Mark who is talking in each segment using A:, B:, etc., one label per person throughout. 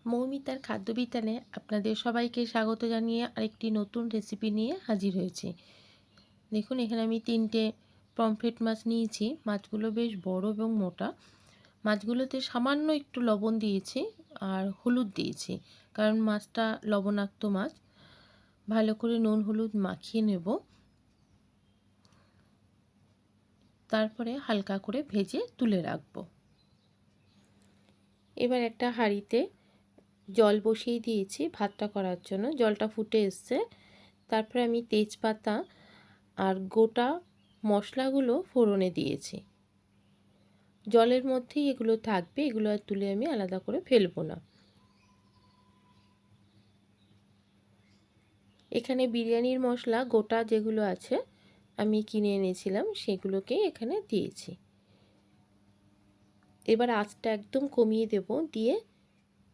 A: মৌমিতার খাদ্যবিতানে আপনাদের সবাইকে স্বাগত জানিয়ে আরেকটি নতুন রেসিপি নিয়ে হাজির হয়েছি। দেখুন এখানে আমি 3টে পমফ্রেট মাছ নিয়েছি। মাছগুলো বেশ বড় এবং মোটা। মাছগুলোতে সামান্য একটু লবণ দিয়েছি আর হলুদ দিয়েছি, কারণ মাছটা লবণাক্ত মাছ। ভালো করে নুন হলুদ মাখিয়ে নেব, তারপরে হালকা করে ভেজে তুলে রাখবো। এবার একটা হাঁড়িতে জল বসিয়ে দিয়েছি ভাতটা করার জন্য। জলটা ফুটে এসছে। তারপরে আমি তেজপাতা আর গোটা মশলাগুলো ফোড়নে দিয়েছি। জলের মধ্যেই এগুলো থাকবে, এগুলো আর তুলে আমি আলাদা করে ফেলবো না। এখানে বিরিয়ানির মশলা গোটা যেগুলো আছে আমি কিনে এনেছিলাম, সেগুলোকে এখানে দিয়েছি। এবার আঁচটা একদম কমিয়ে দেব, দিয়ে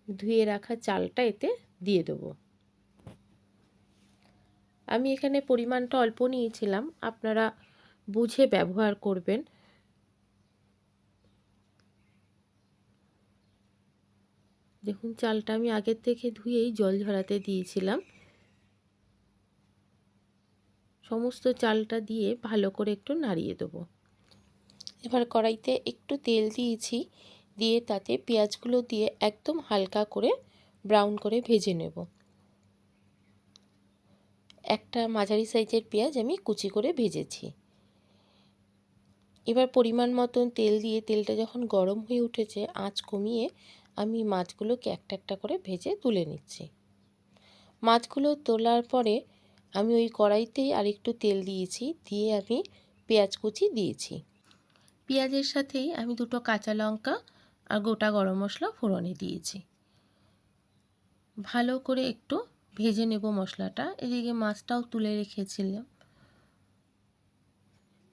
A: ধুয়ে রাখা চালটা এতে দিয়ে দেবো। আমি এখানে পরিমাণটা অল্প নিয়েছিলাম, আপনারা বুঝে ব্যবহার করবেন। দেখুন চালটা আমি আগের থেকে ধুয়েই জল ঝরাতে দিয়েছিলাম। সমস্ত চালটা দিয়ে ভালো করে একটু নাড়িয়ে দেবো। এবার কড়াইতে একটু তেল দিয়েছি, দিয়ে তাতে পেঁয়াজগুলো দিয়ে একদম হালকা করে ব্রাউন করে ভেজে নেব। একটা মাঝারি সাইজের পেঁয়াজ আমি কুচি করে ভেজেছি। এবার পরিমাণ মতন তেল দিয়ে, তেলটা যখন গরম হয়ে উঠেছে আঁচ কমিয়ে আমি মাছগুলোকে একটা একটা করে ভেজে তুলে নিচ্ছি। মাছগুলো তোলার পরে আমি ওই কড়াইতেই আরেকটু তেল দিয়েছি, দিয়ে আমি পেঁয়াজ কুচি দিয়েছি। পেঁয়াজের সাথেই আমি 2টো কাঁচা লঙ্কা আর গোটা গরম মশলা ফোড়নে দিয়েছি। ভালো করে একটু ভেজে নেব মশলাটা। এদিকে মাছটাও তুলে রেখেছিলাম।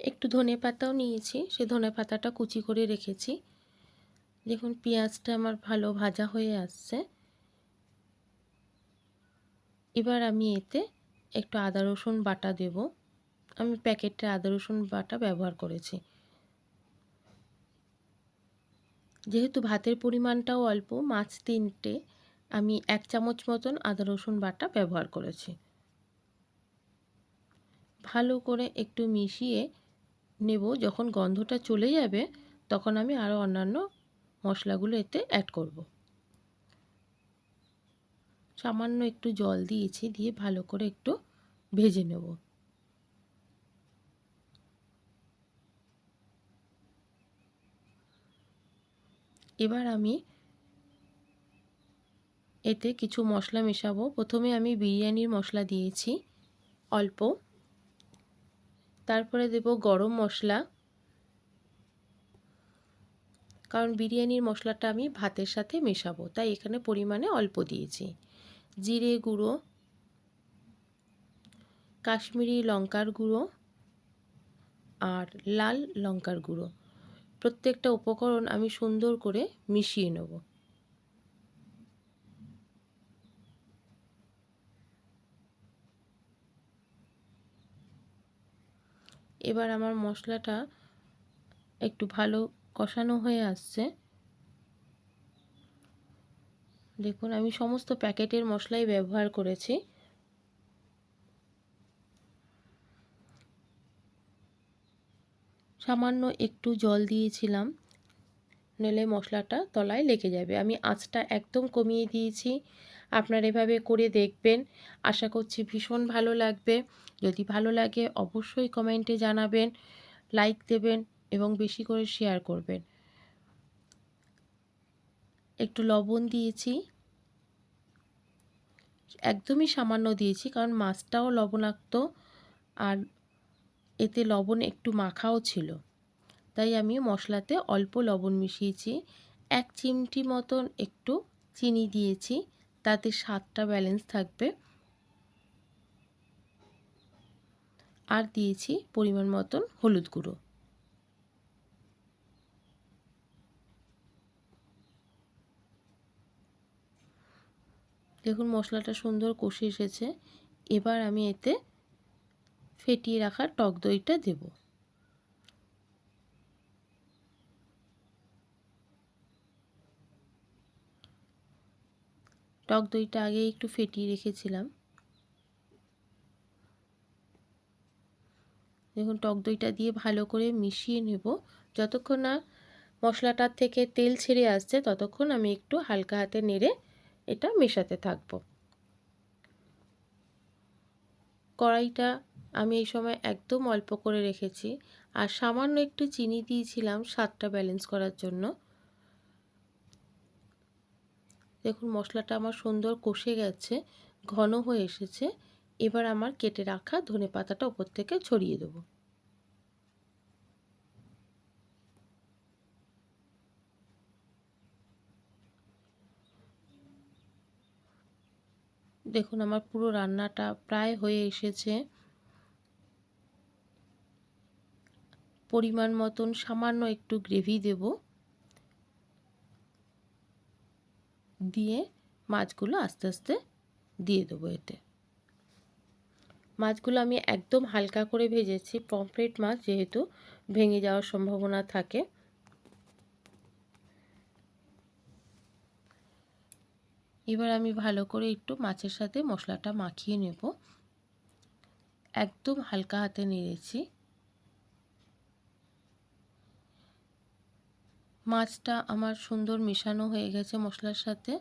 A: একটু ধনেপাতাও নিয়েছি, সে ধনেপাতাটা কুচি করে রেখেছি। দেখুন পেঁয়াজটা আমার ভালো ভাজা হয়ে আসছে। এবার আমি এতে একটু আদা রসুন বাটা দেব। আমি প্যাকেটের আদা রসুন বাটা ব্যবহার করেছি। যেহেতু ভাতের পরিমাণটাও অল্প, মাছ 3টে, আমি 1 চামচ মতন আদা রসুন বাটা ব্যবহার করেছি। ভালো করে একটু মিশিয়ে নেব। যখন গন্ধটা চলে যাবে তখন আমি আরও অন্যান্য মশলাগুলো এতে অ্যাড করব। সামান্য একটু জল দিয়েছি, দিয়ে ভালো করে একটু ভেজে নেব। এবার আমি এতে কিছু মশলা মেশাবো। প্রথমে আমি বিরিয়ানির মশলা দিয়েছি অল্প, তারপরে দেব গরম মশলা, কারণ বিরিয়ানির মশলাটা আমি ভাতের সাথে মেশাবো, তাই এখানে পরিমাণে অল্প দিয়েছি। জিরে গুঁড়ো, কাশ্মীরি লঙ্কার গুঁড়ো আর লাল লঙ্কার গুঁড়ো, প্রত্যেকটা উপকরণ আমি সুন্দর করে মিশিয়ে নেব। এবার আমার মশলাটা একটু ভালো কষানো হয়ে আসছে। দেখুন আমি সমস্ত প্যাকেটের মশলাই ব্যবহার করেছি। সামান্য একটু জল দিয়েছিলাম, নইলে মশলাটা তলায় লেগে যাবে। আমি আঁচটা একদম কমিয়ে দিয়েছি। আপনারা এভাবে করে দেখবেন, আশা করছি ভীষণ ভালো লাগবে। যদি ভালো লাগে অবশ্যই কমেন্টে জানাবেন, লাইক দেবেন এবং বেশি করে শেয়ার করবেন। একটু লবণ দিয়েছি, একদমই সামান্য দিয়েছি, কারণ মাছটাও লবণাক্ত আর এতে লবণ একটু মাখাও ছিল, তাই আমি মশলাতে অল্প লবণ মিশিয়েছি। 1 চিমটি মতন একটু চিনি দিয়েছি, তাতে স্বাদটা ব্যালেন্স থাকবে। আর দিয়েছি পরিমাণ মতন হলুদ গুঁড়ো। দেখুন মশলাটা সুন্দর কষে এসেছে। এবার আমি এতে ফেটিয়ে রাখা টক দইটা দেব। টক দইটা আগে একটু ফেটিয়ে রেখেছিলাম। দেখুন টক দইটা দিয়ে ভালো করে মিশিয়ে নেব। যতক্ষণ না মশলাটার থেকে তেল ছেড়ে আসছে ততক্ষণ আমি একটু হালকা হাতে নেড়ে এটা মেশাতে থাকব। কড়াইটা আমি এই সময় একদম অল্প করে রেখেছি, আর সামান্য একটু চিনি দিয়েছিলাম স্বাদটা ব্যালেন্স করার জন্য। দেখুন মশলাটা আমার সুন্দর কষে গেছে, ঘন হয়ে এসেছে। এবার আমার কেটে রাখা ধনেপাতাটা উপর থেকে ছড়িয়ে দেবো। দেখুন আমার পুরো রান্নাটা প্রায় হয়ে এসেছে। পরিমাণ মতন সামান্য একটু গ্রেভি দেব, দিয়ে মাছগুলো আস্তে আস্তে দিয়ে দেবো এতে। মাছগুলো আমি একদম হালকা করে ভেজেছি, পমফ্রেট মাছ যেহেতু ভেঙে যাওয়ার সম্ভাবনা থাকে। এবার আমি ভালো করে একটু মাছের সাথে মশলাটা মাখিয়ে নেব। একদম হালকা হাতে নেড়েছি। মাছটা আমার সুন্দর মেশানো হয়ে গেছে মশলার সাথে,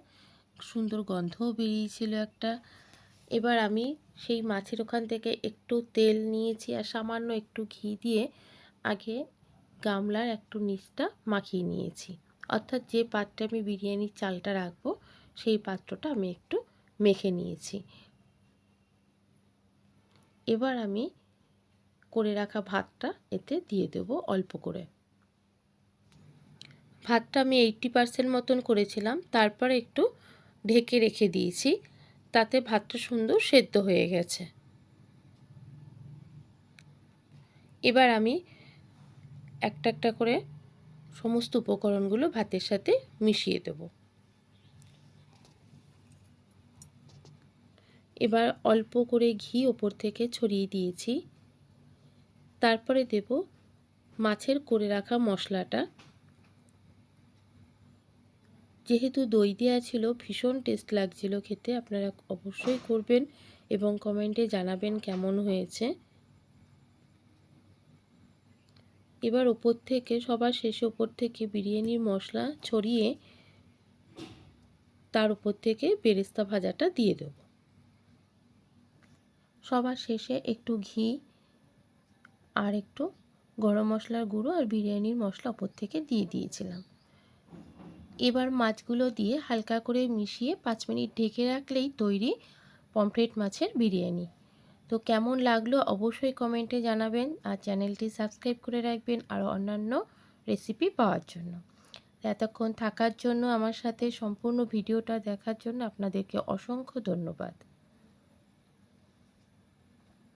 A: সুন্দর গন্ধও বেরিয়েছিল একটা। এবার আমি সেই মাছের ওখান থেকে একটু তেল নিয়েছি আর সামান্য একটু ঘি দিয়ে আগে গামলার একটু নিচটা মাখিয়ে নিয়েছি। অর্থাৎ যে পাত্রে আমি বিরিয়ানির চালটা রাখবো সেই পাত্রটা আমি একটু মেখে নিয়েছি। এবার আমি করে রাখা ভাতটা এতে দিয়ে দেব অল্প করে। ভাতটা আমি 80% মতন করেছিলাম, তারপরে একটু ঢেকে রেখে দিয়েছি, তাতে ভাতটা সুন্দর সেদ্ধ হয়ে গেছে। এবার আমি একটা একটা করে সমস্ত উপকরণগুলো ভাতের সাথে মিশিয়ে দেব। এবার অল্প করে ঘি ওপর থেকে ছড়িয়ে দিয়েছি। তারপরে দেব মাছের করে রাখা মশলাটা। যেহেতু দই দেওয়া ছিল ভীষণ টেস্ট লাগছিল খেতে, আপনারা অবশ্যই করবেন এবং কমেন্টে জানাবেন কেমন হয়েছে। এবার ওপর থেকে সবার শেষে ওপর থেকে বিরিয়ানির মশলা ছড়িয়ে তার উপর থেকে বেরেস্তা ভাজাটা দিয়ে দেব। সবার শেষে একটু ঘি আর একটু গরম মশলার গুঁড়ো আর বিরিয়ানির মশলা ওপর থেকে দিয়ে দিয়েছিলাম। এবার মাছগুলো দিয়ে হালকা করে মিশিয়ে 5 মিনিট ঢেকে রাখলেই তৈরি পমফ্রেট মাছের বিরিয়ানি। তো কেমন লাগলো অবশ্যই কমেন্টে জানাবেন, আর চ্যানেলটি সাবস্ক্রাইব করে রাখবেন আরও অন্যান্য রেসিপি পাওয়ার জন্য। এতক্ষণ থাকার জন্য আমার সাথে সম্পূর্ণ ভিডিওটা দেখার জন্য আপনাদেরকে অসংখ্য ধন্যবাদ।